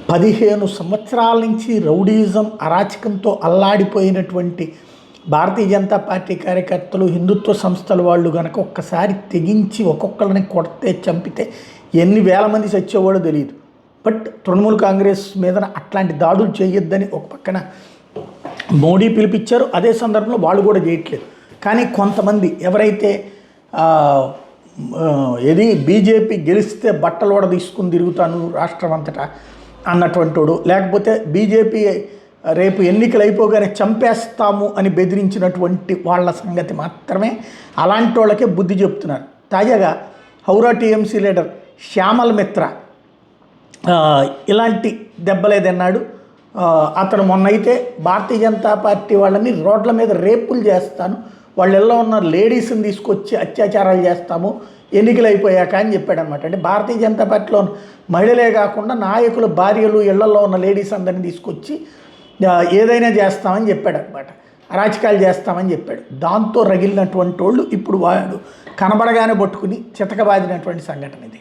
15 సంవత్సరాల నుంచి rowdyism అరాచకంతో అల్లాడిపోయినటువంటి Bharatiya Janata party కార్యకర్తలు, హిందుత్వ సంస్థల వాళ్ళు కనుక ఒక్కసారి తెగించి ఒక్కొక్కరిని కొడితే చంపితే ఎన్ని వేల మంది చచ్చేవాడో తెలియదు. బట్ తృణమూల్ కాంగ్రెస్ మీద అట్లాంటి దాడులు చేయొద్దని ఒక పక్కన మోడీ పిలిపించారు. అదే సందర్భంలో వాళ్ళు కూడా చేయట్లేదు. కానీ కొంతమంది ఎవరైతే ఏది బీజేపీ గెలిస్తే బట్టలు కూడా తీసుకుని తిరుగుతాను రాష్ట్రం అంతటా అన్నటువంటి వాడు, లేకపోతే బీజేపీ రేపు ఎన్నికలు అయిపోగానే చంపేస్తాము అని బెదిరించినటువంటి వాళ్ళ సంగతి మాత్రమే అలాంటి వాళ్ళకే బుద్ధి చెప్తున్నారు. తాజాగా హౌరా టీఎంసీ లీడర్ శ్యామల్ మిత్రా ఇలాంటి దెబ్బలేదన్నాడు. అతను మొన్నైతే భారతీయ జనతా పార్టీ వాళ్ళని రోడ్ల మీద రేపులు చేస్తాను, వాళ్ళెల్లో ఉన్న లేడీస్ని తీసుకొచ్చి అత్యాచారాలు చేస్తాము ఎన్నికలు అయిపోయాక అని చెప్పాడనమాట. అంటే భారతీయ జనతా పార్టీలో మహిళలే కాకుండా నాయకుల భార్యలు, ఇళ్లలో ఉన్న లేడీస్ అందరినీ తీసుకొచ్చి ఏదైనా చేస్తామని చెప్పాడనమాట, అరాచకాలు చేస్తామని చెప్పాడు. దాంతో రగిలినటువంటి వాళ్ళు ఇప్పుడు వాడు కనబడగానే పట్టుకుని చితకబాదినటువంటి సంఘటన ఇది.